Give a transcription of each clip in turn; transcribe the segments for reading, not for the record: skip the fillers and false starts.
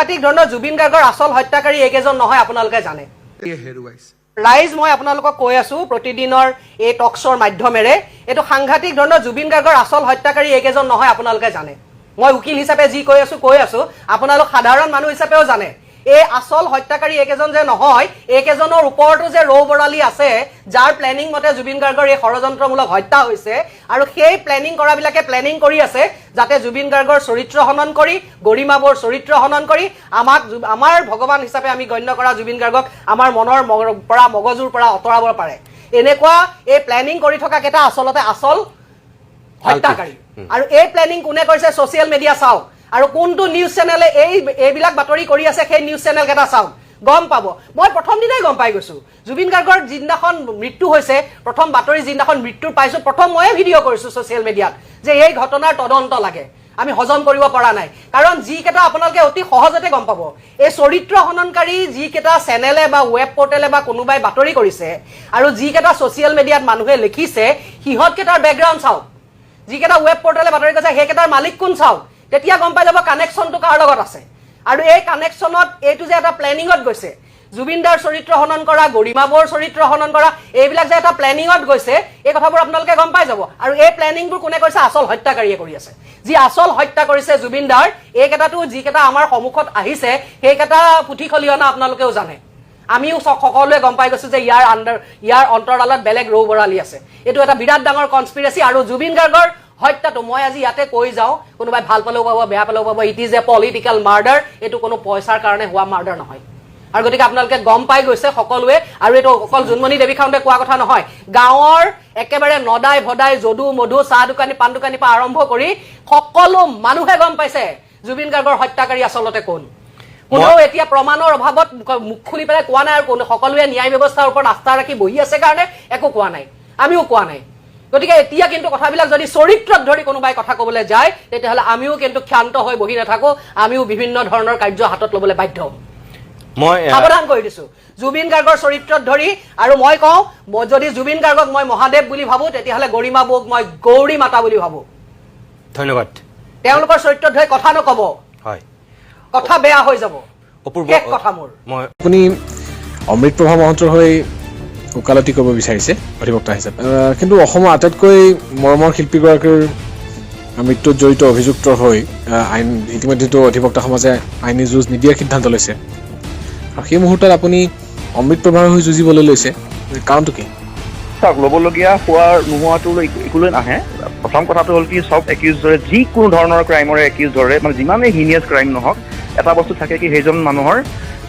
সাংঘাতিক ধৰণৰ জুবিন গাৰ্গৰ আসল হত্যাকাৰী এইকেজন নহয় আপোনালোকে জানে ৰাইজ মই আপোনালোকক কৈ আছো প্ৰতিদিনৰ এই টক শ্ব'ৰ মাধ্যমেৰে এটো সাংঘাতিক ধৰণৰ জুবিন গাৰ্গৰ আসল হত্যাকাৰী এইকেজন নহয় আপোনালোকে জানে মই উকিল হিচাপে যি কৈ আছো আপোনালোক সাধাৰণ মানুহ হিচাপেও জানে এই আসল হত্যাকাৰী এইকেজন যে নহয় এইকেজনৰ ওপৰতো যে ৰৌ বৰালি আছে যাৰ প্লেনিং মতে জুবিন গাৰ্গৰ এই ষড়যন্ত্ৰমূলক হত্যা হৈছে আৰু সেই প্লেনিং কৰাবিলাকে প্লেনিং কৰি আছে যাতে জুবিন গাৰ্গৰ চৰিত্ৰ হনন কৰি গৰিমাবৰ চৰিত্ৰ হনন কৰি আমাৰ ভগৱান হিচাপে আমি গণ্য কৰা জুবিন গাৰ্গক আমাৰ মনৰ পৰা মগজুৰ পৰা অতৰাব পাৰে এনেকুৱা এই প্লেনিং কৰি থকা কেটা আসলতে আসল হত্যাকাৰী আৰু এই প্লেনিং কোনে কৰিছে সোশ্যাল মিডিয়া চাওক আৰু কোনটো নিউজ চেনেলে এইবিলাক বাতৰি কৰি আছে সেই নিউজ চেনেল কেটা চাওক গম পাব মই প্ৰথম দিনাই গম পাই গৈছো জুবিন গাৰ্গৰ জিন্দাখন মৃত্যু হৈছে প্ৰথম বাতৰি জিন্দাখন মৃত্যুৰ পাইছো প্ৰথম মই ভিডিঅ' কৰিছো সোশ্যাল মিডিয়াত যে এই ঘটনাৰ তদন্ত লাগে আমি হজম কৰিব পৰা নাই কাৰণ যি কেটা আপোনালোকে অতি সহজতে গম পাব এই চৰিত্ৰ হননকাৰী যি কেটা চেনেলে বা ৱেব পৰ্টেলে বা কোনোবাই বাতৰি কৰিছে আৰু যি কেটা সোশ্যাল মিডিয়াত মানুহে লিখিছে হিহত কেটাৰ বেকগ্ৰাউণ্ড চাওক যি কেটা ৱেব পৰ্টেলে বাতৰি কৰিছে সেই কেটাৰ মালিক কোন চাওক তেতিয়া গম পাই যাব কানেকশ্যনটো কাৰ লগত আছে আৰু এই কানেকশ্যনত এইটো যে এটা প্লেনিঙত গৈছে জুবিনদাৰ চৰিত্ৰ হনন কৰা গৰিমাবৰ চৰিত্ৰ হনন কৰা এইবিলাক যে এটা প্লেনিঙত গৈছে এই কথাবোৰ আপোনালোকে গম পাই যাব আৰু এই প্লেনিংবোৰ কোনে কৰিছে আসল হত্যাকাৰীয়ে কৰি আছে যি আসল হত্যা কৰিছে জুবিনদাৰ এই কেটাটো যি কেটা আমাৰ সন্মুখত আহিছে সেই কেটা পুথি খলিয়না আপোনালোকেও জানে আমিও সকলোৱে গম পাই গৈছো যে ইয়াৰ অন্তৰালত বেলেগ ৰৌ বৰালি আছে এইটো এটা বিৰাট ডাঙৰ কনস্পিৰেসি আৰু জুবিন গাৰ্গৰ হত্যাটো মই আজি ইয়াতে কৈ যাও কোনোবাই ভাল পালেও পাব বেয়া পালেও পাব it is a political murder এটো কোনো পইচাৰ কাৰণে হোৱা মাৰ্ডাৰ নহয় আৰু গতিকে আপোনালোকে গম পাই গৈছে সকলোৱে আৰু এটো অকল জুনমণি দেৱী খাউন্তে কোৱা কথা নহয় গাঁৱৰ একেবাৰে নদাই ভদাই যদু মধু চাহ দোকানী পান দোকানী পৰা আৰম্ভ কৰি সকলো মানুহে গম পাইছে জুবিন গাৰ্গৰ হত্যাকাৰী আসলতে কোন কোনো এতিয়া প্ৰমাণৰ অভাৱত মুখ খুলি পেলাই কোৱা নাই আৰু সকলোৱে ন্যায় ব্যৱস্থাৰ ওপৰত আস্থা ৰাখি বহি আছে কাৰণে একো কোৱা নাই আমিও কোৱা নাই গতিকে এতিয়া কিন্তু কথাবিলাক যদি চৰিত্ৰত ধৰি কোনোবাই কথা ক'বলৈ যায় তেতিয়াহ'লে আমিও কিন্তু ক্ষান্ত হৈ বহি নাথাকো আমিও বিভিন্ন ধৰণৰ কাৰ্য হাতত ল'বলৈ বাধ্য হ'ম মই সাৱধান কৰি দিছো জুবিন গাৰ্গৰ চৰিত্ৰত ধৰি আৰু মই কওঁ যদি জুবিন গাৰ্গক মই মহাদেৱ বুলি ভাবো তেতিয়াহ'লে গৰিমা বৌক মই গৌৰী মাতা বুলি ভাবো ধন্যবাদ তেওঁলোকৰ চৰিত্ৰত ধৰি কথা নকব হয় কথা বেয়া হৈ যাব অপূৰ্ব কথা মোৰ মই আপুনি অমৃত প্ৰভা মহন্তৰ হৈ ওকালতি কৰিব বিচাৰিছে অধিবক্তা হিচাপে কিন্তু অসমৰ আটাইতকৈ মৰমৰ শিল্পীগৰাকীৰ মৃত্যুত জড়িত অভিযুক্তৰ হৈ আইন ইতিমধ্যেতো অধিবক্তা সমাজে আইনী যুঁজ নিদিয়াৰ সিদ্ধান্ত লৈছে আৰু সেই মুহূৰ্তত আপুনি অমৃত প্ৰভাৰ হৈ যুঁজিবলৈ লৈছে কাৰণটো কি চাওক ল'বলগীয়া নোহোৱাটো একোলৈ নাহে প্ৰথম কথাটো হ'ল কি চব একিউজৰে যিকোনো ধৰণৰ ক্ৰাইমৰে একিউজৰে মানে যিমানেই হিনিয়াছ ক্ৰাইম নহওক এটা বস্তু থাকে কি সেইজন মানুহৰ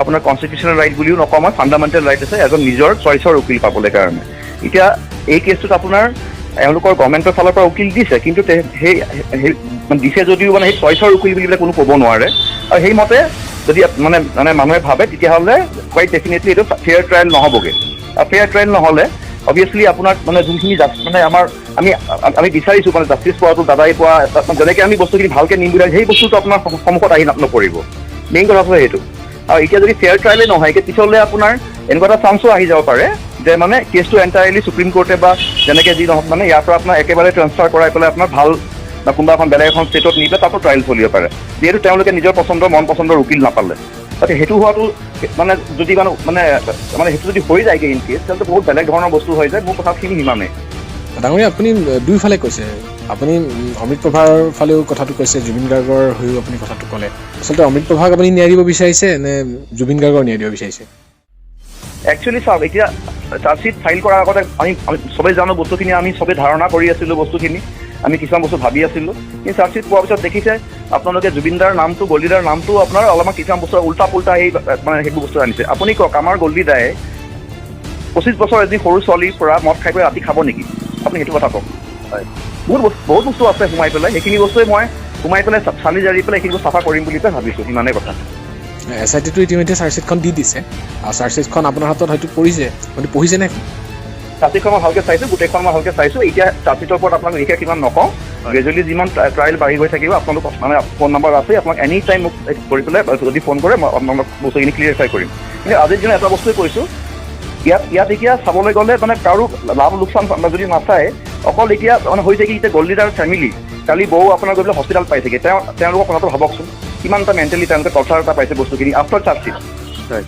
আপোনাৰ কনষ্টিটিউচনেল ৰাইট বুলিও নকওঁ মই ফাণ্ডামেণ্টেল ৰাইট আছে এজন নিজৰ চইচৰ উকিল পাবলৈ কাৰণে এতিয়া এই কেছটোত আপোনাৰ এওঁলোকৰ গভৰ্ণমেণ্টৰ ফালৰ পৰা উকিল দিছে কিন্তু সেই দিছে যদিও মানে সেই চইচৰ উকিল বুলি কোনো ক'ব নোৱাৰে আৰু সেইমতে যদি মানে মানুহে ভাবে তেতিয়াহ'লে কোৱাইট ডেফিনেটলি এইটো ফেয়াৰ ট্ৰায়েল নহ'বগৈ আৰু ফেয়াৰ ট্ৰায়েল নহ'লে অবভিয়াছলি আপোনাৰ মানে যোনখিনি মানে আমি বিচাৰিছোঁ মানে জাষ্টিছ পোৱাটো দাদাই পোৱা যেনেকৈ আমি বস্তুখিনি ভালকৈ নিম বুলি সেই বস্তুটো আপোনাৰ সন্মুখত আহি নপৰিব মেইন কথাটো সেইটো আৰু এতিয়া যদি ফেয়াৰ ট্ৰায়েলে নহয় পিছলৈ আপোনাৰ এনেকুৱা এটা চান্সো আহি যাব পাৰে যে মানে কেছটো এণ্টায়াৰলি সুপ্ৰিম কোৰ্টে বা যেনেকৈ যি নহওক মানে ইয়াৰ পৰা আপোনাৰ একেবাৰে ট্ৰান্সফাৰ কৰাই পেলাই আপোনাৰ ভাল বা কোনোবা এখন বেলেগ এখন ষ্টেটত নি পেলাই তাতো ট্ৰায়েল চলিব পাৰে যিহেতু তেওঁলোকে নিজৰ মন পচন্দৰ উকিল নাপালে তাতে সেইটো হোৱাটো মানে যদি মানে সেইটো যদি হৈ যায়গৈ ইন কেছ তেন্তে বহুত বেলেগ ধৰণৰ বস্তু হৈ যায় মোৰ কথাখিনি সিমানেই ডাঙৰীয়া আপুনি দুইফালে কৈছে আপুনি অমৃত প্ৰভাৰ ফালেও কথাটো কৈছে জুবিন গাৰ্গৰ হৈও আপুনি কথাটো ক'লে আচলতে অমৃত প্ৰভাক আপুনি ন্যায় দিব বিচাৰিছে নে জুবিন গাৰ্গৰ ন্যায় দিব বিচাৰিছে একচুৱেলি চাওক এতিয়া চাৰ্জশ্বিট ফাইল কৰাৰ আগতে আমি চবেই জানো বস্তুখিনি আমি চবেই ধাৰণা কৰি আছিলোঁ বস্তুখিনি আমি কিছুমান বস্তু ভাবি আছিলোঁ কিন্তু চাৰ্জশ্বিট পোৱাৰ পিছত দেখিছে আপোনালোকে জুবিনদাৰ নামটো গল্ডিদাৰ নামটো আপোনাৰ অলপমান কিছুমান বস্তু উল্টা পুল্টা মানে সেইবোৰ বস্তু আনিছে আপুনি কওক আমাৰ গল্ডিদায়ে 25 বছৰ এজনী সৰু ছোৱালীৰ পৰা মদ খাই পেলাই ৰাতি খাব নেকি আপুনি সেইটো কথা কওক হয় বহুত বস্তু আছে সোমাই পেলাই সেইখিনি বস্তুৱে মই সোমাই পেলাই চালি জাৰি পেলাই সেইখিনি চাফা কৰিম বুলি ভাবিছোঁ ইমানেই কথা SIT-টো ইতিমধ্যে চাৰ্জশ্বিটখন দি দিছে আৰু চাৰ্জশ্বিটখন আপোনাৰ হাতত হয়তো পৰিছে আপুনি পঢ়িছে নে চাৰ্জশ্বিটখন মই ভালকৈ চাইছোঁ গোটেইখন মই ভালকৈ চাইছোঁ এতিয়া চাৰ্জশ্বিটৰ ওপৰত আপোনাক এতিয়া কিমান নকওঁ গ্ৰেজুৱেলি যিমান ট্ৰায়েল বাঢ়ি গৈ থাকিব আপোনালোক মানে ফোন নম্বৰ আছে আপোনাক এনি টাইম মোক কৰি পেলাই যদি ফোন কৰে মই আপোনালোক বস্তুখিনি ক্লিয়াৰিফাই কৰিম কিন্তু আজিৰ দিনত এটা বস্তুৱে কৈছোঁ ইয়াত এতিয়া চাবলৈ গ'লে মানে কাৰো লাভ লোকচান যদি নাচায় অকল এতিয়া মানে হৈছে কি এতিয়া গল্ডিদাৰ ফেমিলি কালি বৌ আপোনাৰ গৈ পেলাই হস্পিটেল পাই থাকে তেওঁলোকৰ কথাটো ভাবকচোন কিমানটা মেণ্টেলি তেওঁলোকে টৰ্চাৰ এটা পাইছে বস্তুখিনি আফটাৰ চাৰ্জশ্বিট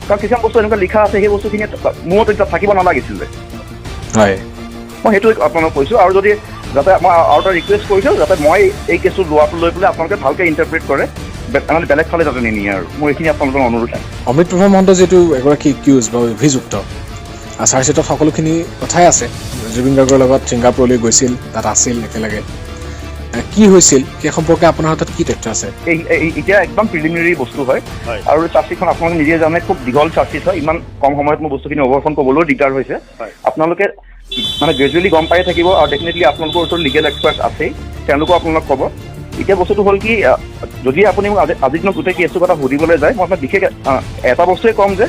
কাৰণ কিছুমান বস্তু এনেকুৱা লিখা আছে সেই বস্তুখিনি মূৰত এতিয়া থাকিব নালাগিছিলে হয় মই সেইটো আপোনালোকক কৈছোঁ আৰু যদি যাতে মই আৰু এটা ৰিকুৱেষ্ট কৰিছোঁ যাতে মই এই কেছটো লোৱাটো লৈ পেলাই আপোনালোকে ভালকৈ ইণ্টাৰপ্ৰেট কৰে মানে বেলেগ ফালে যাতে নিনিয়ে আৰু মোৰ এইখিনি আপোনালোকৰ অনুৰোধ অমৃত প্ৰভা মহন্ত যিহেতু এগৰাকী একিউজ বা অভিযুক্ত চাৰ্জশ্বিটত সকলোখিনি কথাই আছে জুবিন গাৰ্গৰ লগত ছিংগাপুৰলৈ গৈছিল তাত আছিল একেলগে কি হৈছিল সেই সম্পৰ্কে আপোনাৰ হাতত কি তথ্য আছে এতিয়া একদম প্ৰিলিমিনাৰী বস্তু হয় আৰু চাৰ্জশ্বিটখন আপোনালোকে নিজে জানে খুব দীঘল চাৰ্জশ্বিট হয় ইমান কম সময়ত মোৰ বস্তুখিনি অৱৰ্ষণ ক'বলৈও দিগদাৰ হৈছে আপোনালোকে মানে গ্ৰেজুৱেলি গম পাই থাকিব আৰু ডেফিনেটলি আপোনালোকৰ ওচৰত লিগেল এক্সপাৰ্ট আছেই তেওঁলোকো আপোনালোক ক'ব এতিয়া বস্তুটো হ'ল কি যদি আপুনি মোক আজিৰ দিনত গোটেই কেছটোৰ কথা সুধিবলৈ যায় মই আপোনাক বিশেষ এটা বস্তুৱে ক'ম যে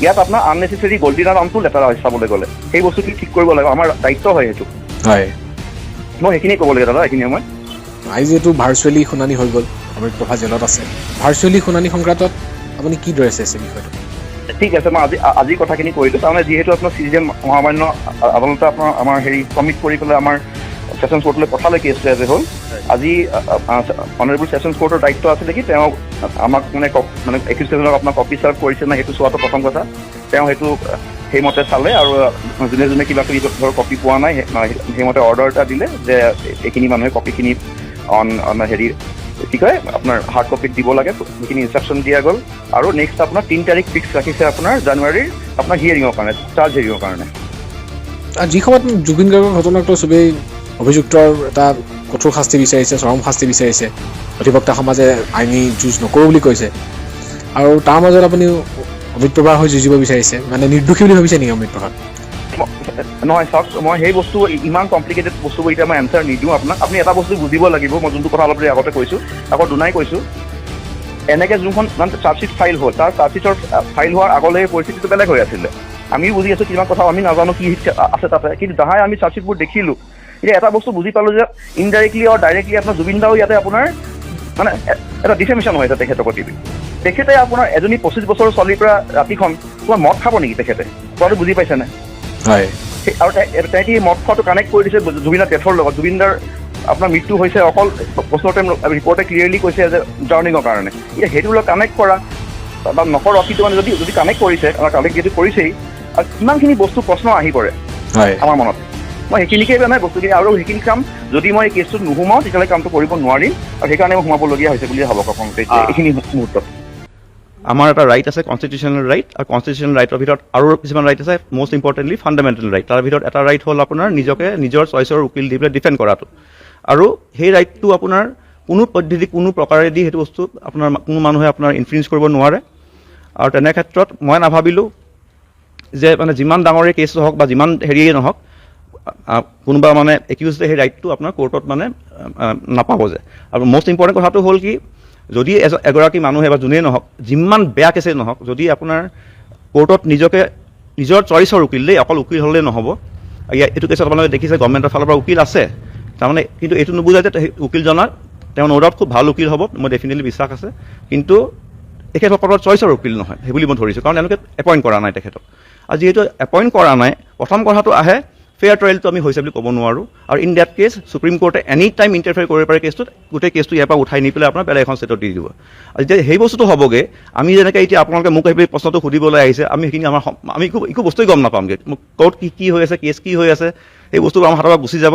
ইয়াত আপোনাৰ আননেচেচেৰী গল্টিনাৰ নামটো লেতেৰা হৈছে চাবলৈ গ'লে সেই বস্তুখিনি ঠিক কৰিব লাগিব আমাৰ দায়িত্ব হয় সেইটো হয় মই সেইখিনিয়ে ক'ব লাগে দাদা এইখিনিয়ে মই আজি যিহেতু ভাৰ্চুৱেলি শুনানি হৈ গ'ল অমৃত প্ৰভা জেলত আছে ভাৰ্চুৱেলি শুনানি সংক্ৰান্তত আপুনি কি দৰে চাইছে বিষয়টো ঠিক আছে মই আজিৰ কথাখিনি কৰিলোঁ তাৰমানে যিহেতু আপোনাৰ চিটিজেন মহামান্য আদালতে আপোনাৰ আমাৰ কমিট কৰি পেলাই আমাৰ ছেশ্যনছ কোৰ্টলৈ পঠালে কেছটো এজ এ হ'ল আজি অনাৰেবল ছেশ্যনছ কোৰ্টৰ দায়িত্ব আছিলে কি তেওঁ আমাক মানে একিউজেজনক আপোনাক কপি চাৰ্ভ কৰিছে নে সেইটো চোৱাটো প্ৰথম কথা তেওঁ সেইটো সেইমতে চালে আৰু যোনে যোনে কিবা কিবি ধৰক কপি পোৱা নাই সেইমতে অৰ্ডাৰ এটা দিলে যে এইখিনি মানুহে কপিখিনি কি কয় আপোনাৰ হাৰ্ড কপিত দিব লাগে সেইখিনি ইনষ্ট্ৰাকশ্যন দিয়া গ'ল আৰু নেক্সট আপোনাৰ 3 তাৰিখ ফিক্স ৰাখিছে আপোনাৰ জানুৱাৰীৰ আপোনাৰ হিয়াৰিঙৰ কাৰণে চাৰ্জ হিয়াৰিঙৰ কাৰণে যি সময়ত জুবিন গাৰ্গৰ ঘটনাটো চবেই অভিযুক্তৰ এটা কঠোৰ শাস্তি বিচাৰিছে চৰম শাস্তি বিচাৰিছে অধিবক্তা সমাজে আইনী যুঁজ নকৰোঁ বুলি কৈছে আৰু তাৰ মাজত আপুনি অমৃত প্ৰভাৰ হৈ যুঁজিব বিচাৰিছে মানে নিৰ্দোষী বুলি ভাবিছে নেকি অমৃত প্ৰভাক নহয় চাওক মই সেই বস্তু ইমান কমপ্লিকেটেড বস্তুবোৰ এতিয়া মই এনচাৰ নিদিওঁ আপোনাক আপুনি এটা বস্তু বুজিব লাগিব মই যোনটো কথা অলপ দেৰি আগতে কৈছোঁ আকৌ দুনাই কৈছোঁ এনেকৈ যোনখন মানে চাৰ্জশ্বিট ফাইল হ'ল তাৰ চাৰ্জশ্বিটৰ ফাইল হোৱাৰ আগলৈ পৰিস্থিতিটো বেলেগ হৈ আছিলে আমিও বুজি আছোঁ কিছুমান কথা আমি নাজানো কি আছে তাতে কিন্তু যাহাই আমি চাৰ্জশ্বিটবোৰ দেখিলোঁ এতিয়া এটা বস্তু বুজি পালোঁ যে ইনডাইৰেক্টলি আৰু ডাইৰেক্টলি আপোনাৰ জুবিন দাও ইয়াতে আপোনাৰ মানে এটা ডিফেমেশ্যন হৈ আছে তেখেতৰ প্ৰতি তেখেতে আপোনাৰ এজনী 25 বছৰৰ ছোৱালীৰ পৰা ৰাতিখন তোমাৰ মদ খাব নেকি তেখেতে কথাটো বুজি পাইছেনে হয় আৰু তেহেঁতি মদ খোৱাটো কানেক্ট কৰি দিছে জুবিনৰ ডেথৰ লগত জুবিনদাৰ আপোনাৰ মৃত্যু হৈছে অকল পষ্টমৰ্টেম ৰিপৰ্টে ক্লিয়াৰলি কৈছে যে ড্ৰাউনিঙৰ কাৰণে এতিয়া সেইটোৰ লগত কানেক্ট কৰা বা নকৰক কিন্তু মানে যদি কানেক্ট কৰিছে আমাৰ কানেক্ট যিহেতু কৰিছেই আৰু কিমানখিনি বস্তু প্ৰশ্ন আহি পৰে আমাৰ মনত মই সেইখিনিকে মানে বস্তুখিনি আৰু সেইখিনি কাম যদি মই এই কেছটোত নোসোমাওঁ তেতিয়াহ'লে কামটো কৰিব নোৱাৰিম আৰু সেইকাৰণে মই সোমাবলগীয়া হৈছে বুলি ভাবক আপোনালোকে এইখিনি মুহূৰ্তত আমাৰ এটা ৰাইট আছে কনষ্টিটিউশ্যনেল ৰাইট আৰু কনষ্টিটিউশ্যনেল ৰাইটৰ ভিতৰত আৰু কিছুমান ৰাইট আছে মষ্ট ইম্পৰ্টেণ্টলি ফাণ্ডামেণ্টেল ৰাইট তাৰ ভিতৰত এটা ৰাইট হ'ল আপোনাৰ নিজকে নিজৰ চইচৰ উকিল দি পেলাই ডিফেণ্ড কৰাটো আৰু সেই ৰাইটটো আপোনাৰ কোনো পদ্ধতি কোনো প্ৰকাৰেদি সেইটো বস্তু আপোনাৰ কোনো মানুহে আপোনাৰ ইনফ্লুৱেঞ্চ কৰিব নোৱাৰে আৰু তেনে ক্ষেত্ৰত মই নাভাবিলোঁ যে মানে যিমান ডাঙৰে কেছ হওক বা যিমান হেৰিয়ে নহওক কোনোবা মানে একিউজে সেই ৰাইটটো আপোনাৰ কোৰ্টত মানে নাপাব যে আৰু মষ্ট ইম্পৰ্টেণ্ট কথাটো হ'ল কি যদি এগৰাকী মানুহে বা যোনেই নহওক যিমান বেয়া কেছেই নহওক যদি আপোনাৰ কোৰ্টত নিজকে নিজৰ চইচৰ উকিল দেই অকল উকিল হ'লেই নহ'ব এইটো কেছত আপোনালোকে দেখিছে গভৰ্ণমেণ্টৰ ফালৰ পৰা উকিল আছে তাৰমানে কিন্তু এইটো নুবুজায় যে উকিলজনৰ তেওঁ ন ডাউট খুব ভাল উকিল হ'ব মই ডেফিনেটলি বিশ্বাস আছে কিন্তু তেখেতসকলৰ চইচৰ উকিল নহয় সেই বুলি মই ধৰিছোঁ কাৰণ তেওঁলোকে এপইণ্ট কৰা নাই তেখেতক আৰু যিহেতু এপইণ্ট কৰা নাই প্ৰথম কথাটো আহে ফেয়াৰ ট্ৰায়েলটো আমি হৈছে বুলি ক'ব নোৱাৰোঁ আৰু ইন ডেট কেছ সুপ্ৰিম কোৰ্টে এনি টাইম ইণ্টাৰফেয়াৰ কৰিব পাৰে কেছটোত গোটেই কেছটো ইয়াৰ পৰা উঠাই নি পেলাই আপোনাৰ বেলেগ এখন ষ্টেটত দি দিব আৰু যেতিয়া সেই বস্তুটো হ'বগৈ আমি যেনেকৈ এতিয়া আপোনালোকে মোক সেই প্ৰশ্নটো সুধিবলৈ আহিছে আমি সেইখিনি আমি একো বস্তুৱেই গম নাপামগৈ ক'ত কি হৈ আছে কেছ কি হৈ আছে সেই বস্তুবোৰ আমাৰ হাতৰ পৰা গুচি যাব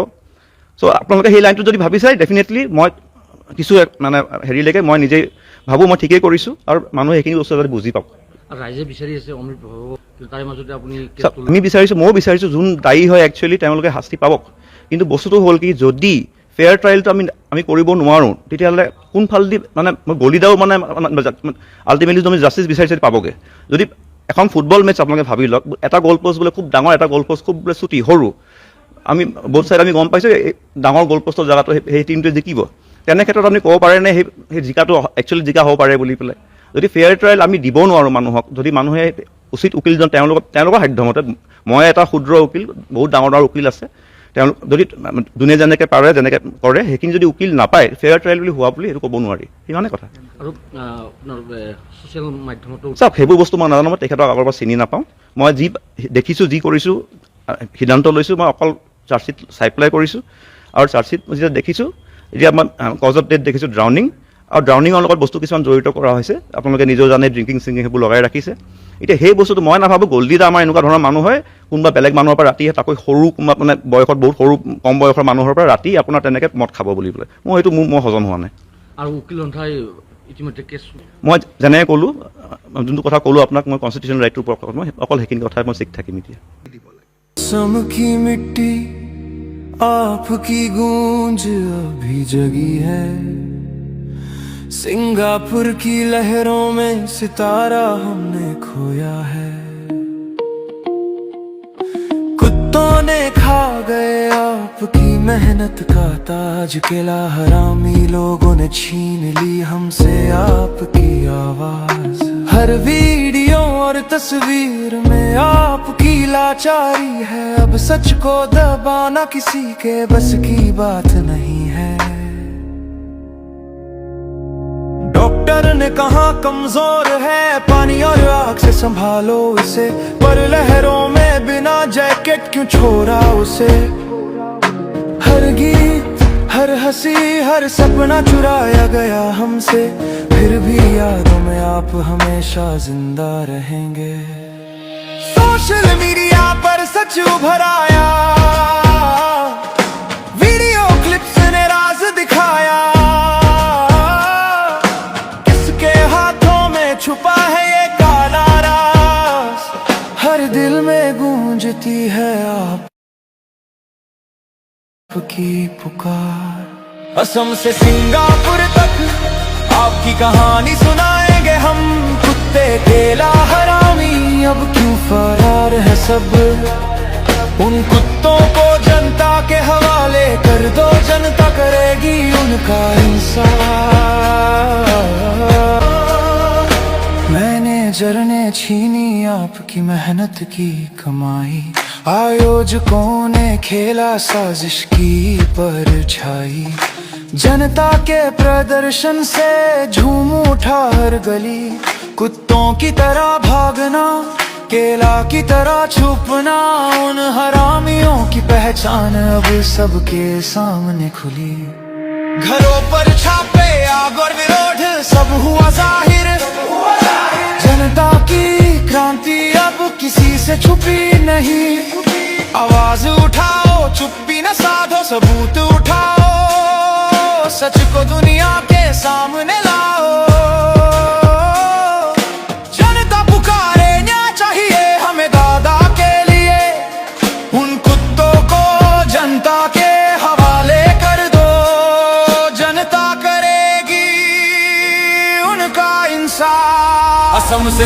চ' আপোনালোকে সেই লাইনটো যদি ভাবি চাই ডেফিনেটলি মই কিছু মানে হেৰিলৈকে মই নিজেই ভাবোঁ মই ঠিকেই কৰিছোঁ আৰু মানুহে সেইখিনি বস্তু যাতে বুজি পাওক ৰাইজে বিচাৰি আছে অমৃত প্ৰভাক তাৰে মাজতে আপুনি আমি বিচাৰিছোঁ ময়ো বিচাৰিছোঁ যোন দায়ী হয় একচুৱেলি তেওঁলোকে শাস্তি পাবক কিন্তু বস্তুটো হ'ল কি যদি ফেয়াৰ ট্ৰায়েলটো আমি কৰিব নোৱাৰোঁ তেতিয়াহ'লে কোনফালেদি মানে গলিদাও মানে আল্টিমেটলি তুমি জাষ্টিচ বিচাৰিছে পাবগৈ যদি এখন ফুটবল মেটচ আপোনালোকে ভাবি লওক এটা গ'ল পষ্ট বোলে খুব ডাঙৰ এটা গ'ল পষ্ট খুব বোলে চুটি সৰু আমি বহুত চাইড আমি গম পাইছোঁ ডাঙৰ গ'ল পষ্টৰ জেগাটো সেই টিমটোৱে জিকিব তেনে ক্ষেত্ৰত আপুনি ক'ব পাৰেনে সেই জিকাটো একচুৱেলি জিকা হ'ব পাৰে বুলি পেলাই যদি ফেয়াৰ ট্ৰায়েল আমি দিব নোৱাৰোঁ মানুহক যদি মানুহে উচিত উকিলজন তেওঁলোকৰ সাধ্যমতে মই এটা ক্ষুদ্ৰ উকিল বহুত ডাঙৰ ডাঙৰ উকিল আছে তেওঁলোক যদি যোনে যেনেকৈ পাৰে যেনেকৈ কৰে সেইখিনি যদি উকিল নাপায় ফেয়াৰ ট্ৰায়েল বুলি হোৱা বুলি সেইটো ক'ব নোৱাৰি সিমানে কথা আৰু আপোনাৰ ছ'চিয়েল মাধ্যমতো চাওক সেইবোৰ বস্তু মই নাজানো মই তেখেতক আগৰ পৰা চিনি নাপাওঁ মই যি দেখিছোঁ যি কৰিছোঁ সিদ্ধান্ত লৈছোঁ মই অকল চাৰ্জশ্বিট চাই পেলাই কৰিছোঁ আৰু চাৰ্জশ্বিট যেতিয়া দেখিছোঁ এতিয়া মই কজ অফ ডেথ দেখিছোঁ ড্ৰাউনিং আৰু ড্ৰাউনিঙৰ লগত বস্তু কিছুমান জড়িত কৰা হৈছে আপোনালোকে নিজেও জানে ড্ৰিংকিং চিংকিং সেইবোৰ লগাই ৰাখিছে এতিয়া সেই বস্তুটো মই নাভাবোঁ গল্ডিত আমাৰ এনেকুৱা ধৰণৰ মানুহ হয় কোনোবা বেলেগ মানুহৰ পৰা ৰাতি তাকৈ সৰু কোনোবা মানে বয়সত বহুত সৰু কম বয়সৰ মানুহৰ পৰা ৰাতি আপোনাৰ তেনেকৈ মদ খাব বুলি পেলাই মই হজম হোৱা নাই আৰু উকিল সন্থাই ইতিমধ্যে কেছ মই যেনেকৈ ক'লোঁ যোনটো কথা ক'লোঁ আপোনাক মই কনষ্টিটিউশ্যনেল ৰাইটটোৰ ওপৰত মই অকল সেইখিনি কথাই মই শিক থাকিম এতিয়া सम की मिट्टी आपकी गूंज अभी जगी है सिंगापुर की लहरों में सितारा हमने खोया है कुत्तों ने खा गए आपकी मेहनत का ताज किला हरामी लोगों ने छीन ली हमसे आपकी आवाज हर वीडियो और तस्वीर में आपकी लाचारी है अब सच को दबाना किसी के बस की बात नहीं है डॉक्टर ने कहा कमजोर है पानी और आग से संभालो इसे पर लहरों में बिना जैकेट क्यों छोड़ा उसे हर गीत हर हंसी हर सपना चुराया गया हमसे फिर भी यादों में आप हमेशा जिंदा रहेंगे सोशल मीडिया पर सच उभर आया वीडियो क्लिप्स ने राज दिखाया किसके हाथों में छुपा है ये काला राज हर दिल में गूंजती है आपकी पुकार असम से सिंगापुर तक आपकी कहानी सुनाएंगे हम कुत्ते केला हरामी अब क्यों फरार है सब उन कुत्तों को जनता के हवाले कर दो जनता करेगी उनका इंसाफ मैनेजर ने छीनी आपकी मेहनत की कमाई आयोजकों ने खेला साजिश की परछाई जनता के प्रदर्शन से झूम उठा हर गली कुत्तों की तरह भागना केला की तरह छुपना उन हरामियों की पहचान अब सबके सामने खुली घरों पर छापे आग और विरोध सब हुआ जाहिर जनता की क्रांति अब किसी से छुपी नहीं आवाज उठाओ चुप्पी न साधो सबूत उठाओ सच को दुनिया के सामने लाओ जनता पुकारे न्याय चाहिए हमें दादा के लिए उन कुत्तों को जनता के हवाले कर दो जनता करेगी उनका इंसाफ असम से